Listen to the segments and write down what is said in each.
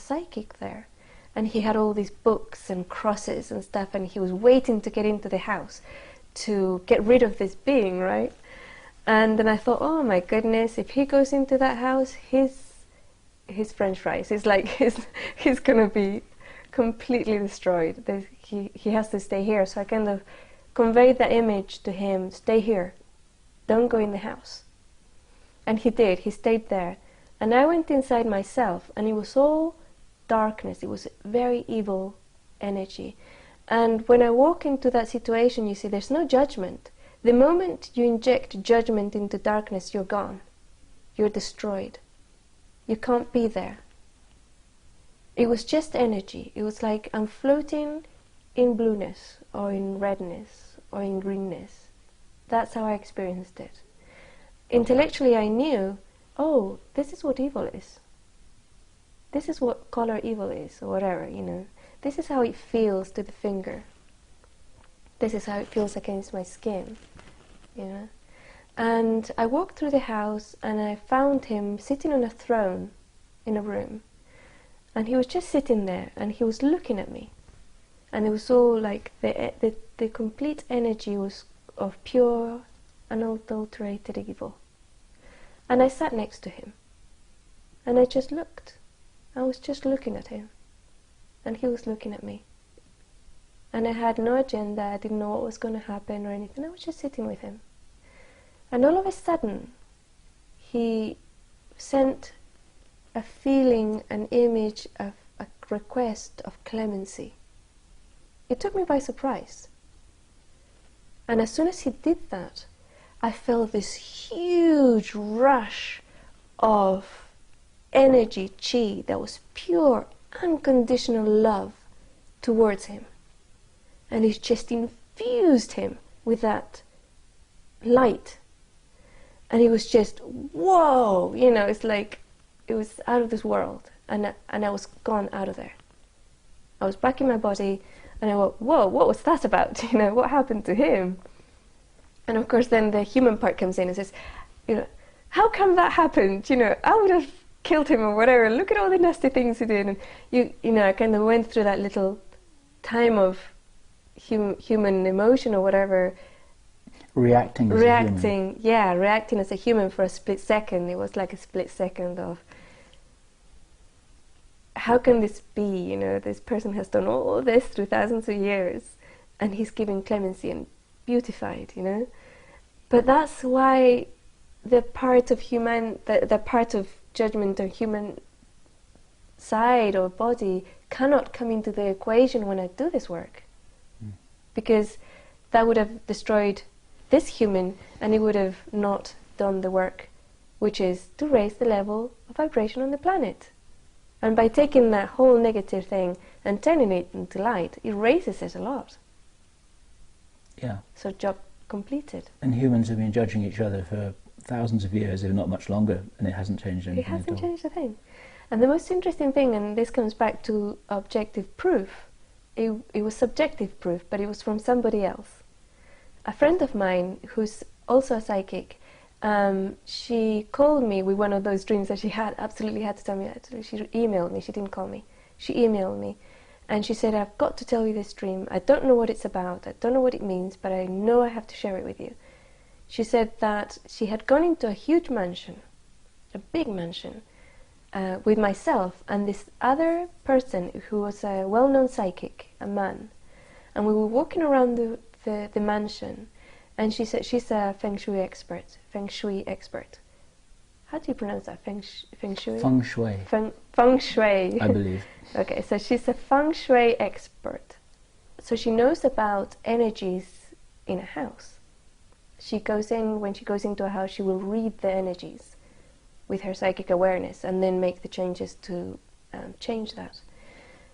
psychic there, and he had all these books and crosses and stuff, and he was waiting to get into the house to get rid of this being, right? And then I thought, oh my goodness, if he goes into that house, his French fries, it's like he's gonna be completely destroyed. He has to stay here. So I kind of conveyed that image to him: stay here, don't go in the house. And he did. He stayed there. And I went inside myself, and it was all darkness. It was very evil energy. And when I walk into that situation, you see, there's no judgment. The moment you inject judgment into darkness, you're gone. You're destroyed. You can't be there. It was just energy. It was like I'm floating in blueness, or in redness, or in greenness. That's how I experienced it. Intellectually, I knew, oh, this is what evil is. This is what color evil is, or whatever, you know. This is how it feels to the finger. This is how it feels against my skin, you know. And I walked through the house, and I found him sitting on a throne in a room. And he was just sitting there, and he was looking at me. And it was all like the complete energy was of pure, unadulterated evil. And I sat next to him, and I just looked. I was just looking at him, and he was looking at me. And I had no agenda. I didn't know what was going to happen or anything. I was just sitting with him. And all of a sudden, he sent a feeling, an image of a request of clemency. It took me by surprise. And as soon as he did that, I felt this huge rush of energy, chi, that was pure, unconditional love towards him. And it just infused him with that light. And it was just, whoa, you know, it's like, it was out of this world. And I was gone out of there. I was back in my body, and I went, whoa, what was that about? You know, what happened to him? And of course then the human part comes in and says, you know, how come that happened? You know, I would have killed him or whatever. Look at all the nasty things he did. And you know, I kind of went through that little time of human emotion or whatever. Reacting as a human. Yeah, reacting as a human for a split second. It was like a split second of, how can this be? You know, this person has done all this through thousands of years, and he's giving clemency and beautified, you know. But that's why the part of the part of judgment or human side or body cannot come into the equation when I do this work, because that would have destroyed this human, and it would have not done the work, which is to raise the level of vibration on the planet. And by taking that whole negative thing and turning it into light, it raises it a lot. Yeah. So job completed. And humans have been judging each other for thousands of years, if not much longer, and it hasn't changed anything. It hasn't changed a thing. And the most interesting thing, and this comes back to objective proof, it was subjective proof, but it was from somebody else. A friend of mine, who's also a psychic, she called me with one of those dreams that she absolutely had to tell me. She emailed me, she didn't call me. She emailed me, and she said, I've got to tell you this dream. I don't know what it's about, I don't know what it means, but I know I have to share it with you. She said that she had gone into a huge mansion, a big mansion, with myself and this other person who was a well-known psychic, a man. And we were walking around the mansion, and she said she's a feng shui expert. How do you pronounce that? Feng shui? Feng shui. Feng shui. I believe. Okay, so she's a feng shui expert. So she knows about energies in a house. When she goes into a house, she will read the energies with her psychic awareness and then make the changes to change that.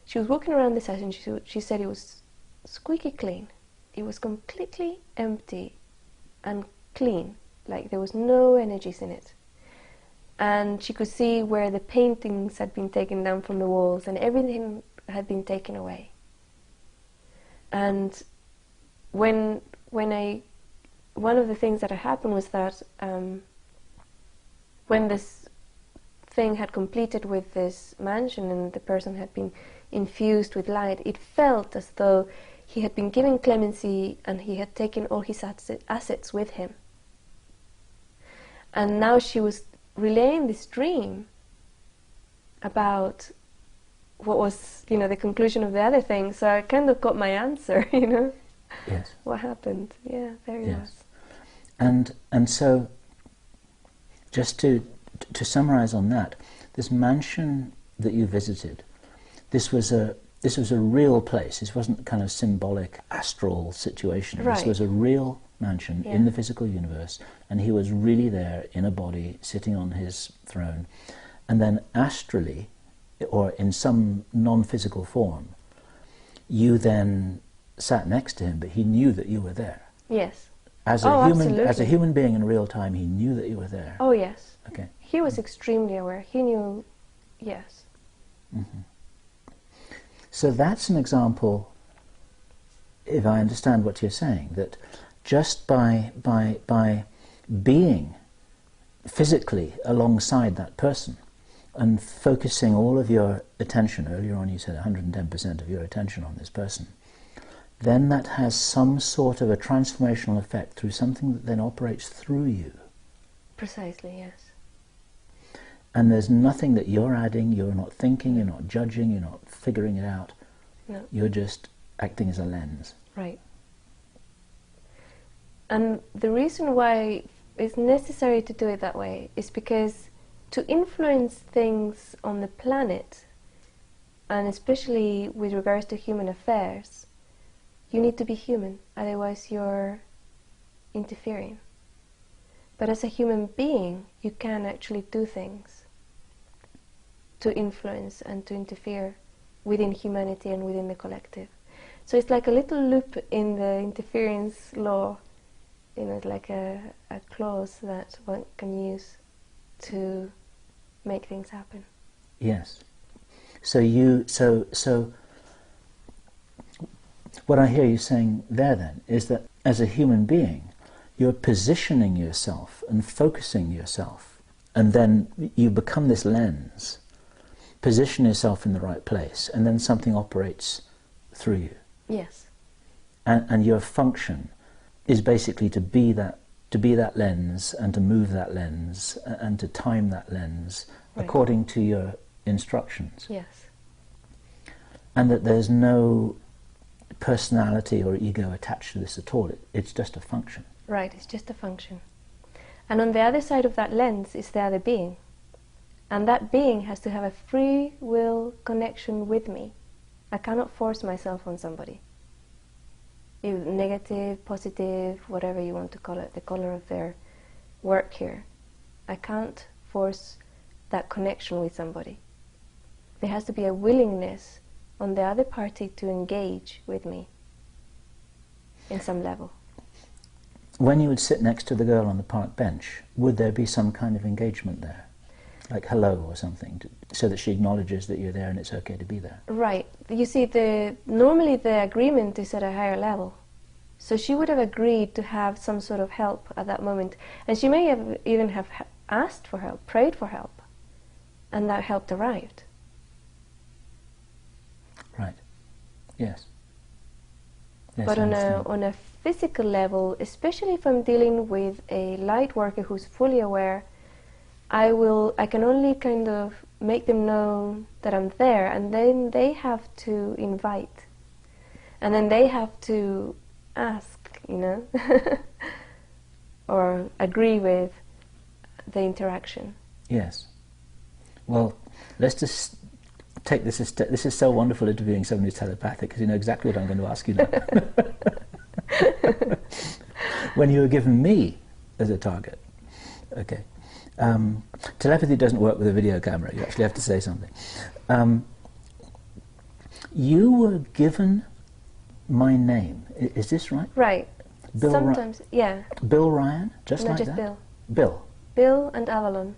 She was walking around this house, and she said it was squeaky clean. It was completely empty and clean, like there was no energies in it. And she could see where the paintings had been taken down from the walls, and everything had been taken away. And one of the things that had happened was that when this thing had completed with this mansion and the person had been infused with light, it felt as though he had been given clemency and he had taken all his assets with him. And now she was relaying this dream about what was, you know, the conclusion of the other thing. So I kind of got my answer, you know. Yes. What happened? Yeah, there he was. And so, just to summarize on that, this mansion that you visited, this was a real place. This wasn't kind of symbolic astral situation. Right. This was a real mansion in the physical universe, and he was really there in a body, sitting on his throne. And then astrally, or in some non-physical form, you then sat next to him, but he knew that you were there. Yes. As a human being in real time, he knew that you were there. Oh, yes. Okay. He was extremely aware. He knew, yes. Mm-hmm. So that's an example, if I understand what you're saying, that just by being physically alongside that person and focusing all of your attention, earlier on you said 110% of your attention on this person, then that has some sort of a transformational effect through something that then operates through you. Precisely, yes. And there's nothing that you're adding, you're not thinking, you're not judging, you're not figuring it out. No. You're just acting as a lens. Right. And the reason why it's necessary to do it that way is because to influence things on the planet, and especially with regards to human affairs, you need to be human, otherwise you're interfering. But as a human being, you can actually do things to influence and to interfere within humanity and within the collective. So it's like a little loop in the interference law, you know, like a clause that one can use to make things happen. Yes. So what I hear you saying there then is that as a human being, you're positioning yourself and focusing yourself, and then you become this lens, position yourself in the right place, and then something operates through you. Yes. And your function is basically to be that lens, and to move that lens, and to time that lens according to your instructions. Yes. And that there's no personality or ego attached to this at all. It's just a function. Right, it's just a function. And on the other side of that lens is the other being. And that being has to have a free will connection with me. I cannot force myself on somebody. Negative, positive, whatever you want to call it, the color of their work here. I can't force that connection with somebody. There has to be a willingness on the other party to engage with me in some level. When you would sit next to the girl on the park bench, would there be some kind of engagement there? Like hello or something, so that she acknowledges that you're there and it's okay to be there? Right. You see, normally the agreement is at a higher level. So she would have agreed to have some sort of help at that moment. And she may have even have asked for help, prayed for help. And that help arrived. Right. Yes. Yes, But on a physical level, especially if I'm dealing with a light worker who's fully aware, I can only kind of make them know that I'm there, and then they have to invite. And then they have to ask, you know, or agree with the interaction. Yes. Well, let's just take this as this is so wonderful, interviewing someone who's telepathic, because you know exactly what I'm going to ask you now. When you were given me as a target, okay. Telepathy doesn't work with a video camera. You actually have to say something. You were given my name. Is this right? Right. Bill Sometimes, yeah. Bill Ryan, just No, like just that. Bill. Bill. Bill and Avalon.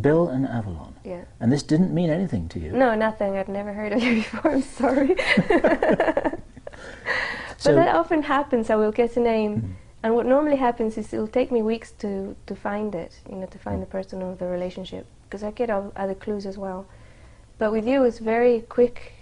Bill and Avalon. Yeah. And this didn't mean anything to you. No, nothing. I'd never heard of you before. I'm sorry. So, but that often happens. I will get a name, and what normally happens is it will take me weeks to find it. You know, to find the person or the relationship. because I get other clues as well. But with you, it's very quick.